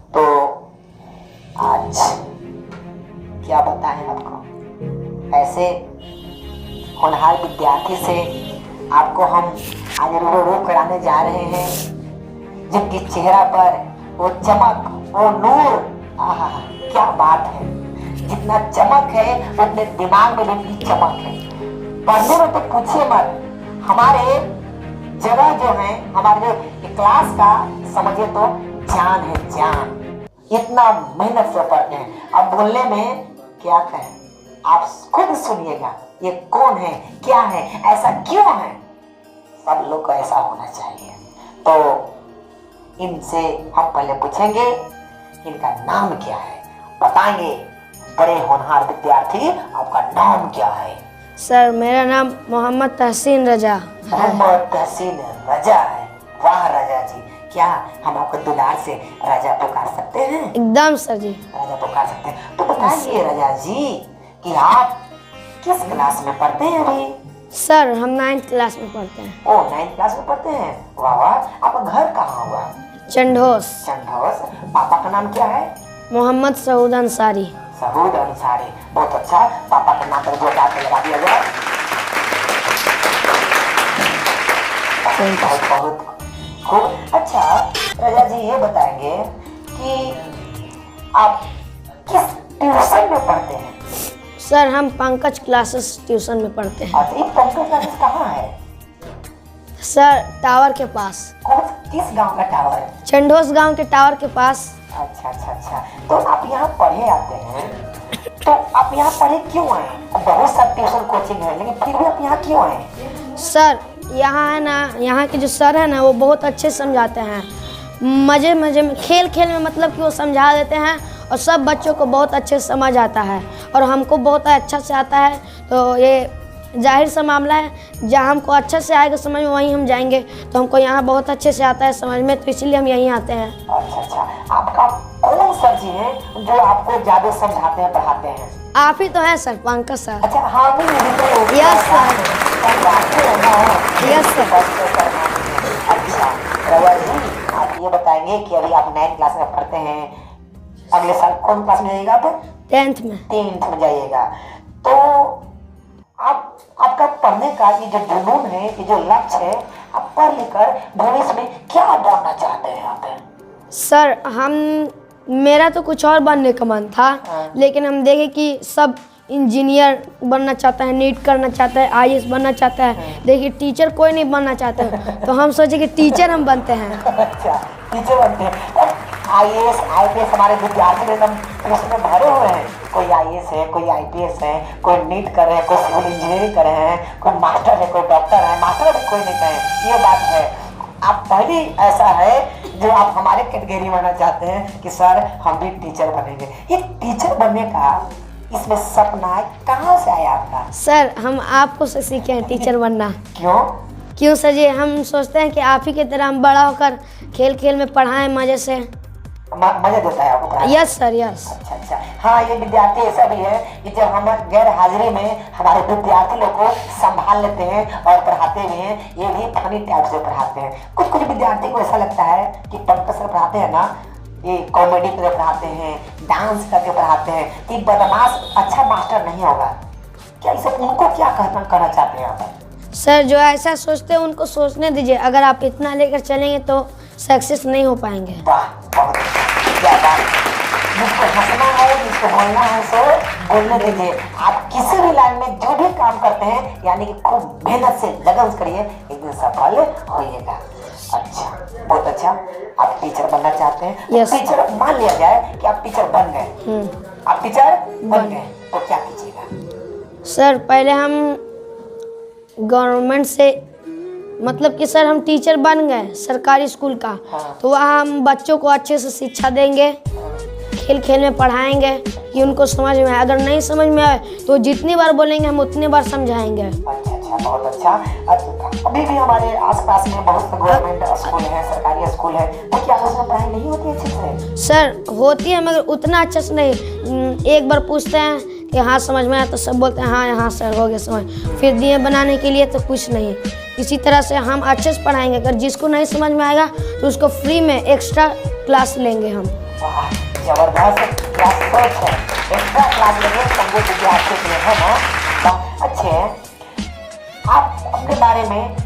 तो आज क्या बताएं आपको, ऐसे होनहार विद्यार्थी से आपको हम आज रूबरू कराने जा रहे हैं, जिनकी चेहरा पर वो चमक, वो नूर, आहा क्या बात है। जितना चमक है उतने दिमाग में भी उतनी चमक है। पढ़ने में तो पूछिए मत, हमारे जगह जो है, हमारे जो क्लास का समझिए तो जान है, जान। इतना मेहनत से पढ़ते हैं। अब बोलने में क्या कहें, आप खुद सुनिएगा, ये कौन है, क्या है, ऐसा क्यों है। सब लोग को ऐसा होना चाहिए। तो इनसे हम पहले पूछेंगे इनका नाम क्या है, बताएंगे। बड़े होनहार विद्यार्थी, आपका नाम क्या है? सर मेरा नाम मोहम्मद तहसीन रजा है। मोहम्मद तहसीन रजा है। वाह रजा जी, क्या हम आपको दुलार से राजा पुकार सकते हैं? एकदम सर जी। राजा पुकार सकते हैं। तो बताइए राजा जी कि आप किस क्लास में पढ़ते हैं अभी? सर हम 9th क्लास में पढ़ते हैं। ओ 9th क्लास में पढ़ते हैं। वाह वाह। आपका घर कहाँ हुआ? चंडोस। चंडोस। पापा का नाम क्या है? मोहम्मद सऊद अंसारी। सऊद अंसारी, बहुत अच्छा। पापा के नाम पर जोरदार से लगा दिया जाए। बहुत बहुत खूब। अच्छा राजा जी, ये बताएंगे कि आप किस ट्यूशन में पढ़ते हैं? सर हम पंकज क्लासेस ट्यूशन में पढ़ते हैं। अच्छा, ये पंकज क्लासेस कहाँ है? सर टावर के पास। किस गांव का टावर? चंडोस गांव के टावर के पास। अच्छा अच्छा अच्छा। तो आप यहाँ पढ़े आते हैं, तो आप यहाँ पढ़े क्यों आए? बहुत सारे ट्यूशन कोचिंग है, लेकिन फिर भी आप यहाँ क्यों आए? सर यहाँ है ना, यहाँ के जो सर है ना वो बहुत अच्छे समझाते हैं, मज़े मज़े में, खेल खेल में, मतलब कि वो समझा देते हैं और सब बच्चों को बहुत अच्छे से समझ आता है और हमको बहुत अच्छा से आता है। तो ये जाहिर सा मामला है, जहाँ हमको अच्छा से आएगा समझ में वहीं हम जाएंगे। तो हमको यहाँ बहुत अच्छे से आता है समझ में, तो इसीलिए हम यहीं आते हैं। अच्छा अच्छा। आपका कौन सर जी हैं जो आपको ज़्यादा समझाते हैं, पढ़ाते हैं? आप ही तो हैं सर, पंकज सर। अच्छा हाँ, यस सर। Yes sir. अच्छा रवा जी, आप ये बताएंगे कि अभी आप 9th क्लास में पढ़ते हैं, अगले साल कौन क्लास में जाइएगा आप? 10th में। 10th में जाइएगा। तो आपका पढ़ने का ये जो जुनून है, ये जो लक्ष्य है, आप पढ़ लिखकर भविष्य में क्या बनना चाहते हैं आप? सर मेरा तो कुछ और बनने का मन था, लेकिन हम देखे कि सब इंजीनियर बनना चाहता है, नीट करना चाहता है, IAS बनना चाहता है, देखिए टीचर कोई नहीं बनना चाहता है। तो हम सोचे कि टीचर हम बनते हैं। अच्छा, टीचर बनते हैं। IAS IPS हमारे विद्यार्थी एकदम उसमें भरे हुए हैं। कोई IAS है, कोई IPS है, कोई नीट कर रहे हैं, कोई सिविल इंजीनियरिंग कर रहे हैं, कोई मास्टर है, कोई डॉक्टर है। मास्टर भी कोई नहीं कहे, ये बात है। आप पहली ऐसा है जो आप हमारे कैटेगरी बनना चाहते हैं कि सर हम भी टीचर बनेंगे। ये टीचर बनने का इसमें सपना कहाँ से आया आपका? सर हम आपको से सीखे हैं टीचर बनना। क्यों सर जी, हम सोचते हैं कि आप ही की तरह हम बड़ा होकर खेल खेल में पढ़ाएं, मजे से। मजा देता है आपको? Yes sir, yes. अच्छा अच्छा। हाँ, ये विद्यार्थी ऐसा भी है कि जब हम गैर हाजिरी में हमारे विद्यार्थी लोग को संभाल लेते हैं और पढ़ाते भी हैं, ये भी फनी टाइप से पढ़ाते हैं। कुछ कुछ विद्यार्थी को ऐसा लगता है कि पंकज सर पढ़ाते हैं ना, ये कॉमेडी करके पढ़ाते हैं, डांस करके पढ़ाते हैं, कि बदमाश अच्छा मास्टर नहीं होगा। क्या इसे उनको क्या कहना चाहते हैं आप? सर जो ऐसा सोचते हैं उनको सोचने दीजिए, अगर आप इतना लेकर चलेंगे तो सक्सेस नहीं हो पाएंगे। वाह, बहुत क्या बात। जिसको हंसना है, जिसको बोलना है, सो बोलने दीजिए। आप किसी भी लाइन में जो भी काम करते हैं, यानी कि खूब मेहनत से लगन से करिए, एक दिन सफल होइएगा। अच्छा, बहुत अच्छा। आप टीचर बनना चाहते हैं? yes. टीचर मान लिया जाए कि आप टीचर बन गए, आप टीचर बन गए, तो क्या कीजिएगा? सर पहले हम गवर्नमेंट से, मतलब कि सर हम टीचर बन गए सरकारी स्कूल का, तो वहाँ हम बच्चों को अच्छे से शिक्षा देंगे, खेल खेल में पढ़ाएंगे कि उनको समझ में आए। अगर नहीं समझ में आए तो जितनी बार बोलेंगे हम उतनी बार समझाएंगे। अच्छा अच्छा, बहुत अच्छा। अभी भी हमारे आसपास में बहुत गवर्नमेंट स्कूल है, सरकारी स्कूल है, तो क्या उसमें पढ़ाई नहीं होती अच्छे से? सर होती है, मगर उतना अच्छा से नहीं। एक बार पूछते हैं कि हाँ समझ में आया, तो सब बोलते हैं हाँ यहाँ सर हो गया समझ, फिर दिए बनाने के लिए तो कुछ नहीं। इसी तरह से हम अच्छे से पढ़ाएंगे। अगर जिसको नहीं समझ में आएगा तो उसको फ्री में एक्स्ट्रा क्लास लेंगे हम। वाह, जबरदस्त, क्या सोच है। एक्स्ट्रा क्लास लगे संगीत विद्यार्थी के लिए, है ना? वाह, अच्छे हैं। आप अपने बारे में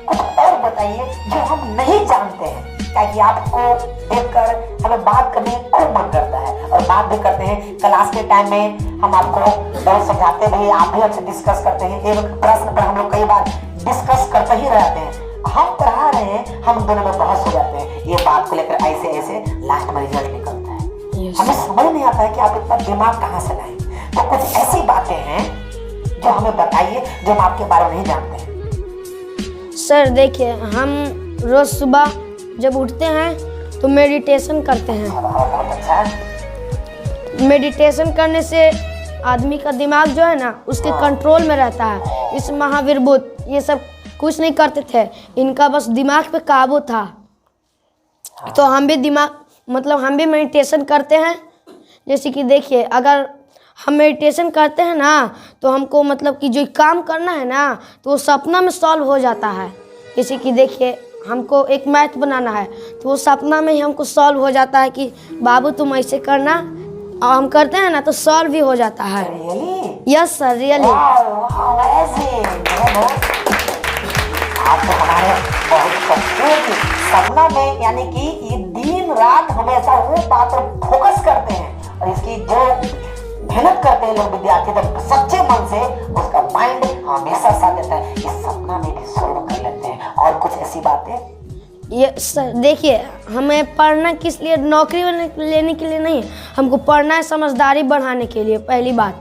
कुछ और बताइए जो हम नहीं जानते हैं, ताकि आपको देखकर हमें बात करने को खूब मन करता है और बात भी करते हैं। क्लास के टाइम में हम आपको बहुत समझाते भी, आप भी हमसे डिस्कस करते हैं। एक प्रश्न पर हम लोग कई बार डिस्कस करते ही रहते हैं। हम पढ़ा रहे हैं, हम दोनों में बहस हो जाते हैं ये बात को लेकर, ऐसे ऐसे लास्ट में रिजल्ट निकलता है। हमें समझ नहीं आता है कि आप इतना दिमाग कहाँ से लाए। तो कुछ ऐसी बातें हैं जो हमें बताइए जो हम आपके बारे में नहीं जानते हैं। सर देखिए, हम रोज सुबह जब उठते हैं तो मेडिटेशन करते हैं। बहुत अच्छा। मेडिटेशन करने से आदमी का दिमाग जो है ना उसके कंट्रोल में रहता है। इस महावीर बुद्ध ये सब कुछ नहीं करते थे, इनका बस दिमाग पे काबू था। तो हम भी हम भी मेडिटेशन करते हैं। जैसे कि देखिए, अगर हम मेडिटेशन करते हैं ना तो हमको मतलब कि जो काम करना है ना तो वो सपना में सॉल्व हो जाता है। जैसे कि देखिए, हमको एक मैथ बनाना है तो वो सपना में ही हमको सॉल्व हो जाता है कि बाबू तुम ऐसे करना, और हम करते हैं ना तो सॉल्व भी हो जाता है। रियली? Yes sir, really. आप तो हमारे बहुत कठोर सपना में, यानी कि ये दिन रात हमेशा वो बात पर फोकस करते हैं और इसकी जो मेहनत करते हैं लोग विद्यार्थी तक सच्चे मन से, उसका माइंड हमेशा साथ देता है। इस सपना में भी सोल्व कर लेते हैं। और कुछ ऐसी बातें? ये सर देखिए, हमें पढ़ना किस लिए, नौकरी लेने के लिए नहीं, हमको पढ़ना है समझदारी बढ़ाने के लिए। पहली बात,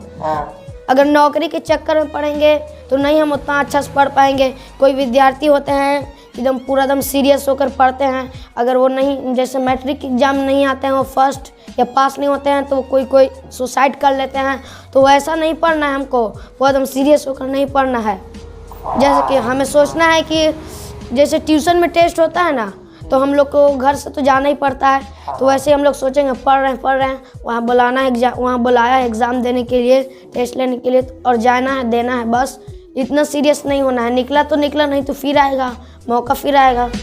अगर नौकरी के चक्कर में पढ़ेंगे तो नहीं हम उतना अच्छा से पढ़ पाएंगे। कोई विद्यार्थी होते हैं एकदम पूरा एकदम सीरियस होकर पढ़ते हैं, अगर वो नहीं, जैसे मैट्रिक एग्जाम नहीं आते हैं, वो फर्स्ट या पास नहीं होते हैं तो कोई सुसाइड कर लेते हैं। तो वैसा नहीं पढ़ना है हमको, वो एकदम सीरियस होकर नहीं पढ़ना है। जैसे कि हमें सोचना है कि जैसे ट्यूशन में टेस्ट होता है ना, तो हम लोग को घर से तो जाना ही पड़ता है, तो वैसे हम लोग सोचेंगे पढ़ रहे हैं, वहाँ बुलाना है एग्जाम, वहाँ बुलाया है एग्ज़ाम देने के लिए, टेस्ट लेने के लिए, और जाना है, देना है, बस। इतना सीरियस नहीं होना है। निकला तो निकला, नहीं तो फिर आएगा मौका, फिर आएगा। आदमी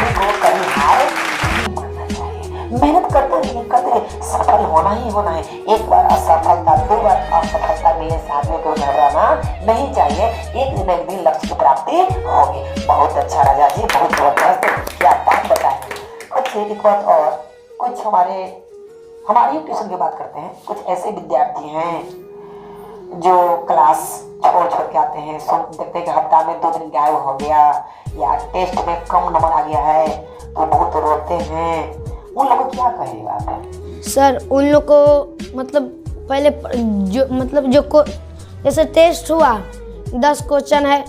को कभी हार नहीं मानना चाहिए, मेहनत करते सफल होना ही होना है। एक बार असफलता, 2 बार असफलता मिलने से आदमी को घबराना नहीं चाहिए। एक दिन एक दिन लक्ष्य की प्राप्ति होगी। बहुत अच्छा राजा जी, बहुत जबरदस्त, क्या बात बताएं। अच्छा, एक बात और, कुछ हमारी ट्यूशन की बात करते हैं। कुछ ऐसे विद्यार्थी हैं जो क्लास छोड़ के आते हैं, देखते हैं कि हफ्ता में 2 दिन गायब हो गया, या टेस्ट में कम नंबर आ गया है तो बहुत रोते हैं। उन लोगों को क्या कहेगा आप? सर उन लोग को मतलब पहले जैसे टेस्ट हुआ, 10 क्वेश्चन है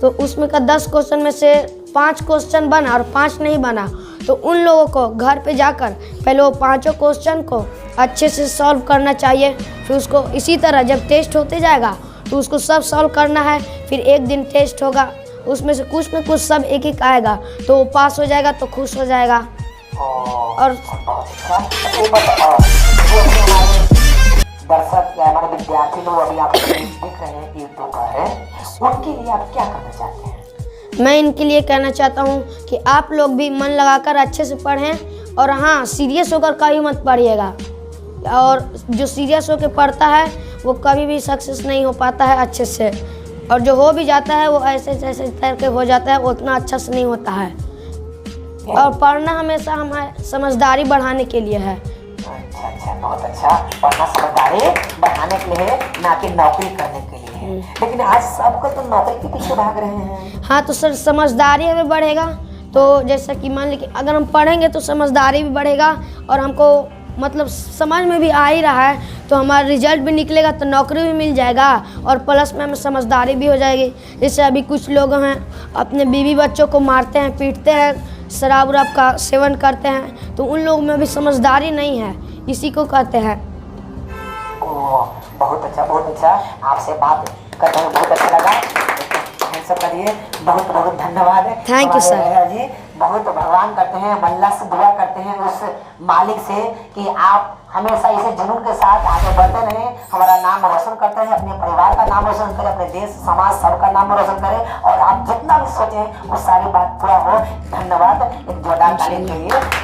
तो उसमें का 10 क्वेश्चन में से 5 क्वेश्चन बना और 5 नहीं बना, तो उन लोगों को घर पे जाकर पहले वो 5 क्वेश्चन को अच्छे से सॉल्व करना चाहिए। फिर उसको इसी तरह जब टेस्ट होते जाएगा तो उसको सब सॉल्व करना है। फिर एक दिन टेस्ट होगा, उसमें से कुछ में कुछ सब एक एक आएगा, तो वो पास हो जाएगा तो खुश हो जाएगा। और दर्शक या हमारे विद्यार्थी लोग अभी आप देख रहे हैं यूट्यूब पर, उनके लिए आप क्या करना चाहते हैं? मैं इनके लिए कहना चाहता हूँ कि आप लोग भी मन लगाकर अच्छे से पढ़ें, और हाँ, सीरियस होकर कभी मत पढ़िएगा। और जो सीरियस होकर पढ़ता है वो कभी भी सक्सेस नहीं हो पाता है अच्छे से, और जो हो भी जाता है वो ऐसे करके हो जाता है, वो उतना अच्छा से नहीं होता है। और पढ़ना हमेशा हमारे समझदारी बढ़ाने के लिए है। अच्छा, बहुत अच्छा। पढ़ना समझदारी बढ़ाने के लिए है, ना कि नौकरी करने के लिए है। लेकिन आज सबको तो नौकरी के पीछे भाग रहे हैं। हाँ, तो सर समझदारी हमें बढ़ेगा, तो जैसा कि मान लीजिए अगर हम पढ़ेंगे तो समझदारी भी बढ़ेगा, और हमको मतलब समझ में भी आ ही रहा है तो हमारा रिजल्ट भी निकलेगा तो नौकरी भी मिल जाएगा, और प्लस में हमें समझदारी भी हो जाएगी। जैसे अभी कुछ लोग हैं अपने बीवी बच्चों को मारते हैं, पीटते हैं, शराब उराब का सेवन करते हैं, तो उन लोगों में भी समझदारी नहीं है, इसी को कहते हैं। बहुत अच्छा, बहुत अच्छा। आपसे बात करते हुए बहुत अच्छा लगा। करिए, बहुत बहुत धन्यवाद। थैंक यू सर जी। बहुत भगवान करते हैं, अल्लाह से दुआ करते हैं उस मालिक से कि आप हमेशा इसे जुनून के साथ आगे बढ़ते रहें, हमारा नाम रोशन करते हैं, अपने परिवार का नाम रोशन करें, अपने देश समाज सबका नाम रोशन करें और आप जितना भी सोचें वो सारी बात पूरा हो। धन्यवाद एक जोरदार ताली के लिए।